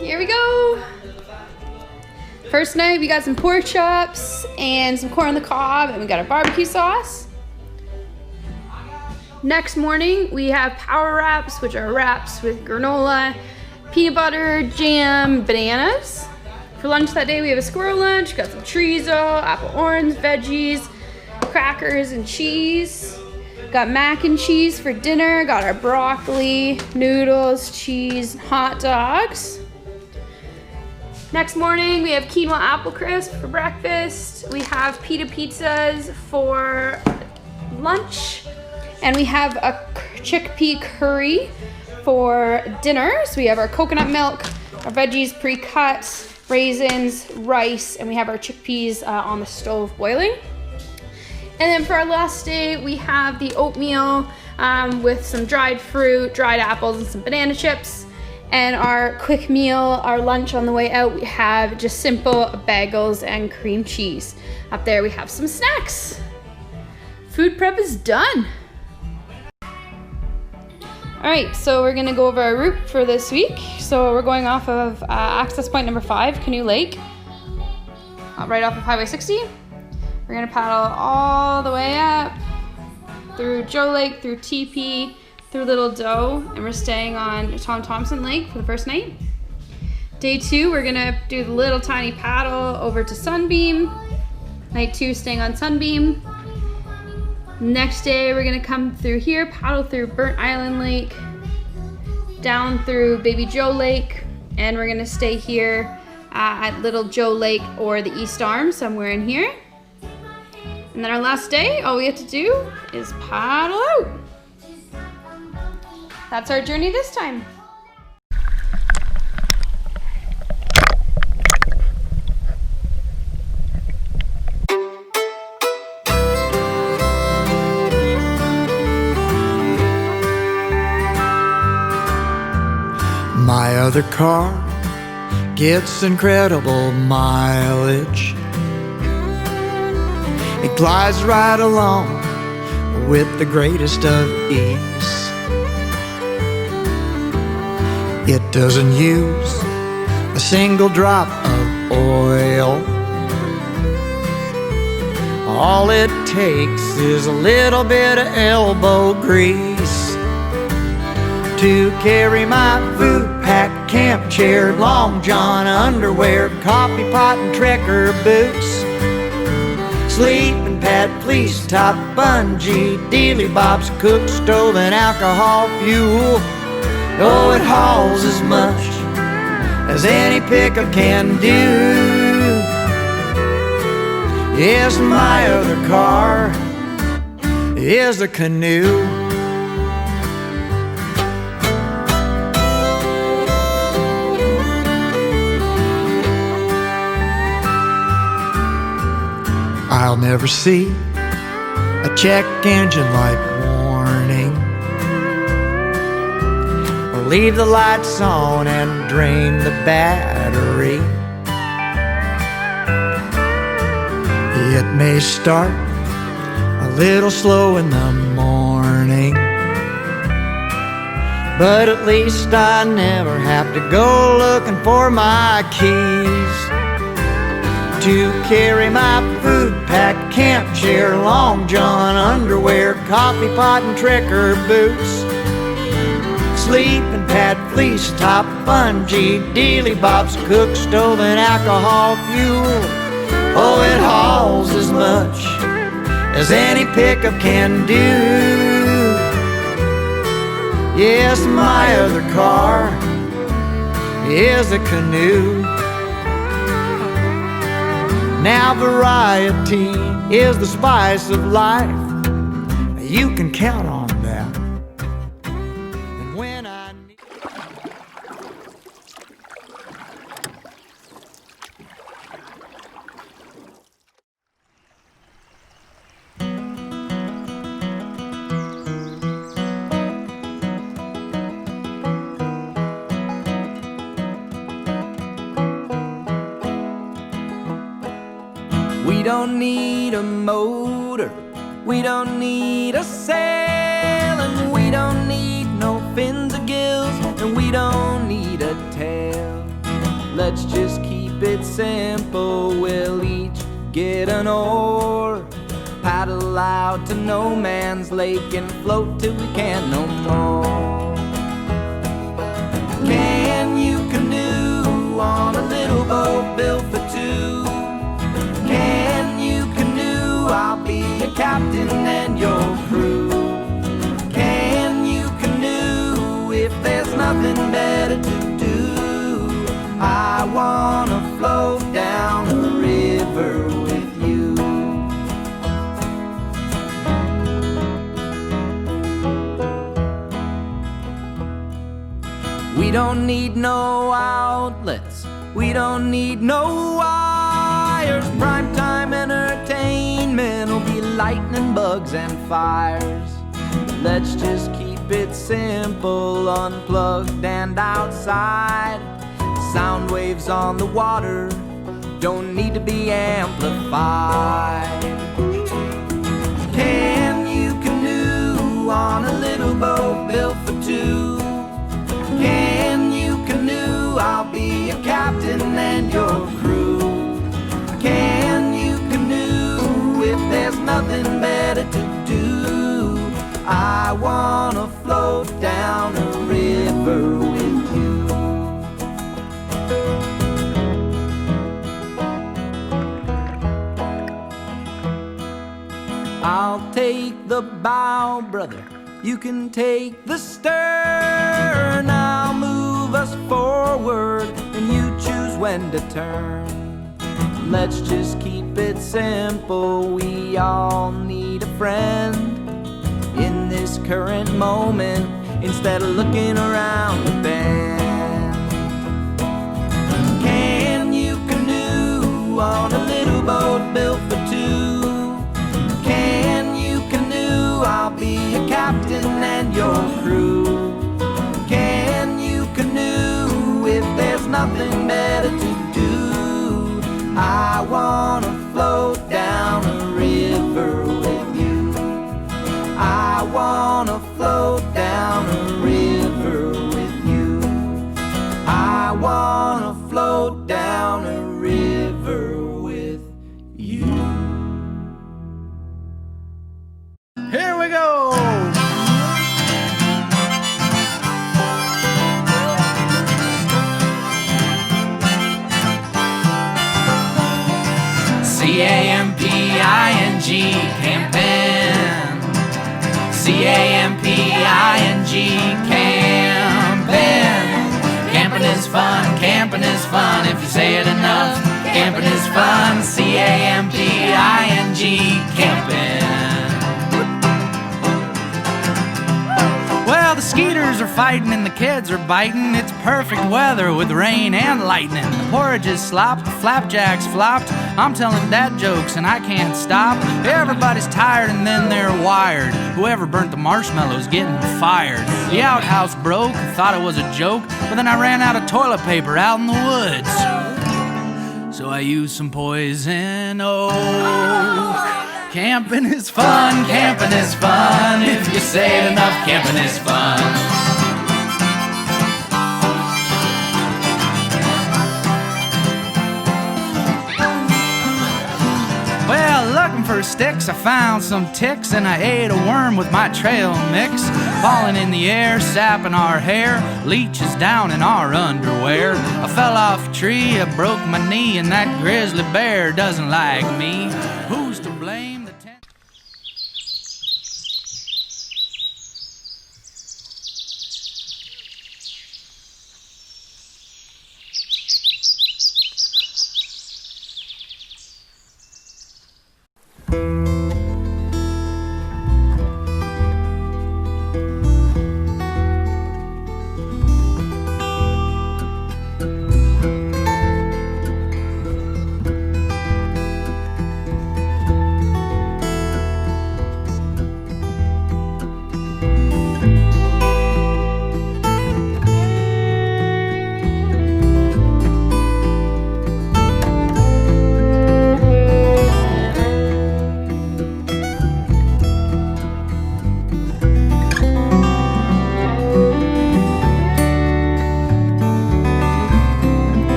Here we go. First night, we got some pork chops and some corn on the cob, and we got our barbecue sauce. Next morning, we have power wraps, which are wraps with granola, peanut butter, jam, bananas. For lunch that day, we have a squirrel lunch. Got some chorizo, apple orange, veggies, crackers, and cheese. Got mac and cheese for dinner. Got our broccoli, noodles, cheese, hot dogs. Next morning, we have quinoa apple crisp for breakfast. We have pita pizzas for lunch. And we have a chickpea curry for dinner. So we have our coconut milk, our veggies pre-cut, raisins, rice, and we have our chickpeas on the stove boiling. And then for our last day, we have the oatmeal with some dried fruit, dried apples, and some banana chips. And our quick meal, our lunch on the way out, we have just simple bagels and cream cheese. Up there we have some snacks. Food prep is done. All right, so we're gonna go over our route for this week. So we're going off of access point number 5, Canoe Lake, right off of Highway 60. We're gonna paddle all the way up through Joe Lake, through TP, through Little Doe, and we're staying on Tom Thompson Lake for the first night. Day 2, we're gonna do the little tiny paddle over to Sunbeam. Night 2, staying on Sunbeam. Next day, we're gonna come through here, paddle through Burnt Island Lake, down through Baby Joe Lake, and we're gonna stay here at Little Joe Lake or the East Arm, somewhere in here. And then our last day, all we have to do is paddle out. That's our journey this time. My other car gets incredible mileage. It glides right along with the greatest of ease. It doesn't use a single drop of oil. All it takes is a little bit of elbow grease to carry my food pack, camp chair, long john underwear, coffee pot and trekker boots, sleeping pad, fleece top, bungee, dealy bops, cook stove and alcohol fuel. Oh, it hauls as much as any pickup can do. Yes, my other car is a canoe. I'll never see a check engine light warning, or leave the lights on and drain the battery. It may start a little slow in the morning, but at least I never have to go looking for my keys to carry my food pack, camp chair, long john underwear, coffee pot and trekker boots, sleeping pad, fleece top, bungee, dealy bops, cook stove and alcohol fuel. Oh, it hauls as much as any pickup can do. Yes, my other car is a canoe. Now variety is the spice of life. You can count on that. And when I need We don't need a motor, we don't need a sail, and we don't need no fins or gills, and we don't need a tail. Let's just keep it simple. We'll each get an oar, paddle out to no man's lake, and float till we can't no more. Can you canoe on a little boat built for two? Can you canoe? I'll be your captain and your crew. Can you canoe if there's nothing better to do? I wanna float down the river with you. We don't need no outlets, we don't need no wires. Primetime entertainment will be lightning, bugs, and fires. Let's just keep it simple, unplugged and outside. Sound waves on the water don't need to be amplified. Can you canoe on a little boat built for two? Can you canoe? I'll be your captain and your crew. Can you canoe if there's nothing better to do? I wanna float down a river with you. I'll take the bow, brother, you can take the stern. I'll move us forward and you choose when to turn. Let's just keep it simple, we all need a friend in this current moment, instead of looking around the bend. Can you canoe on a little boat built for two? Can you canoe? I'll be your captain and your crew. Can you canoe if there's nothing better to do? I wanna float down a river with you. I wanna float down a river with you. I wanna float down a river with you. Here we go! C-A-M-P-I-N-G, camping. C-A-M-P-I-N-G, camping. Camping is fun, camping is fun. If you say it enough, camping is fun. C-A-M-P-I-N-G, camping. Well, the skeeters are fighting and the kids are biting. It's perfect weather with rain and lightning. The porridge is slopped, the flapjacks flopped. I'm telling dad jokes and I can't stop. Everybody's tired and then they're wired. Whoever burnt the marshmallows getting fired. The outhouse broke, thought it was a joke, but then I ran out of toilet paper out in the woods. So I used some poison oak. Camping is fun, camping is fun. If you say it enough, camping is fun. Well, looking for sticks, I found some ticks, and I ate a worm with my trail mix. Falling in the air, sapping our hair, leeches down in our underwear. I fell off a tree, I broke my knee, and that grizzly bear doesn't like me. Who's to blame?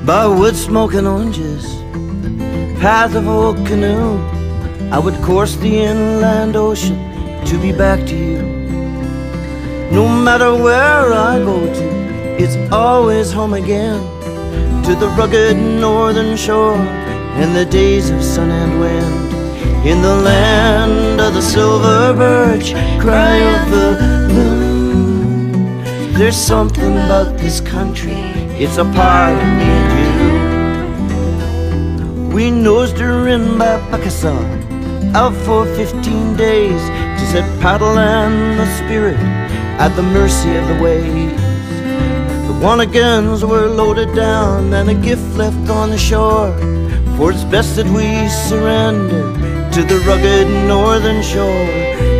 by wood smoking oranges, path of old canoe, I would course the inland ocean to be back to you. No matter where I go to, it's always home again, to the rugged northern shore and the days of sun and wind. In the land of the silver birch, cry of the loon. There's something about this country, it's a part of me and you. We nosed her in by Buckasaw, out for 15 days, to set paddle and the spirit at the mercy of the waves. The Wannagans were loaded down and a gift left on the shore, for it's best that we surrender to the rugged northern shore.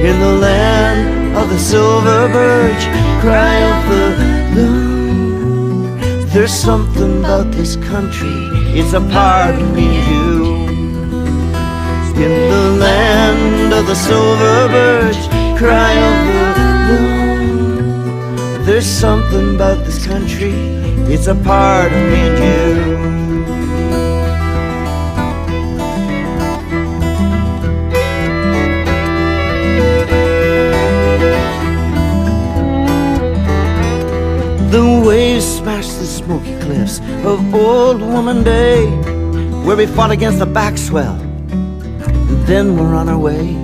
In the land of the silver birch, cry of the loon. There's something about this country, it's a part of me and you. In the land of the silver birch, cry of the loon. There's something about this country, it's a part of me and you. The waves smashed the smoky cliffs of Old Woman Bay, where we fought against the backswell, and then we're on our way.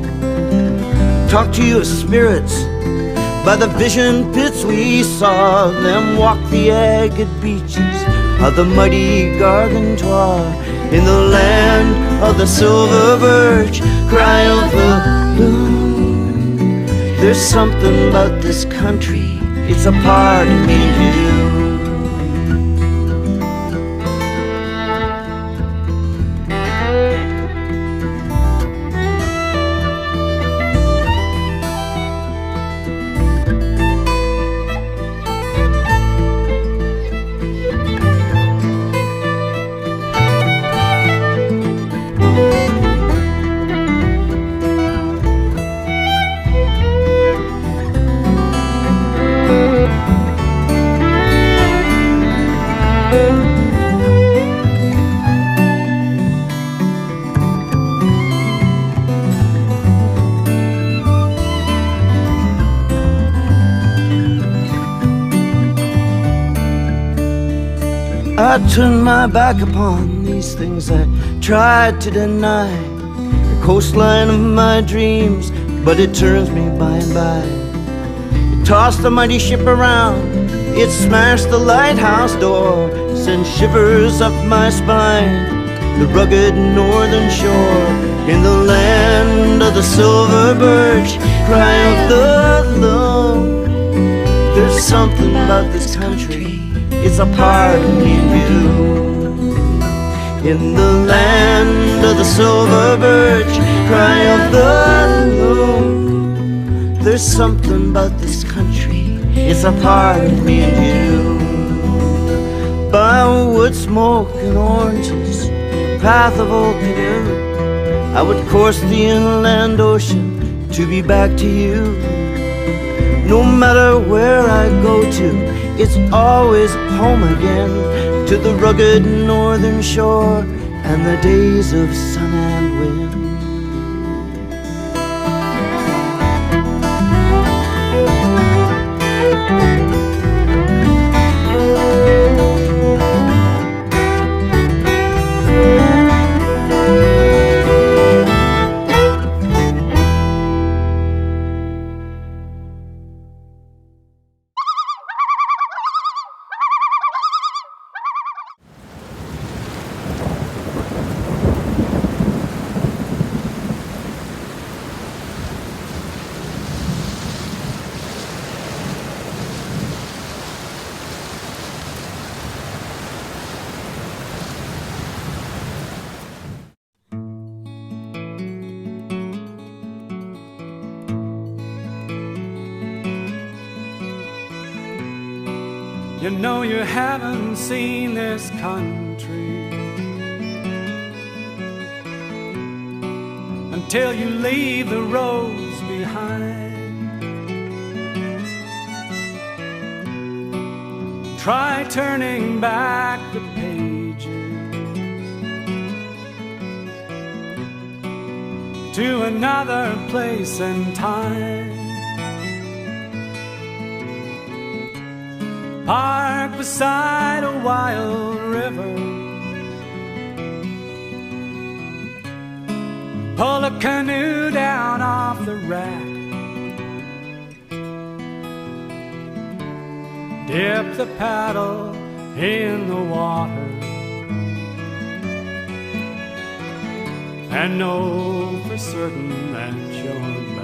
Talk to you of spirits, by the vision pits we saw them walk the agate beaches of the mighty Gargantua. In the land of the silver birch, cry of the loon. There's something about this country, it's a part of me and you. I turned my back upon these things I tried to deny, the coastline of my dreams, but it turns me by and by. It tossed the mighty ship around, it smashed the lighthouse door, sent shivers up my spine, the rugged northern shore. In the land of the silver birch, cry of the loon. There's something about this country, it's a part of me and you. In the land of the silver birch, cry of the loon. There's something about this country, it's a part of me and you. By wood smoke and oranges, path of old canoe, I would course the inland ocean to be back to you. No matter where I go to, it's always home again, to the rugged northern shore and the days of sun and wind. You know you haven't seen this country until you leave the roads behind. Try turning back the pages to another place and time. Park beside a wild river, pull a canoe down off the rack, dip the paddle in the water, and know for certain that you're back.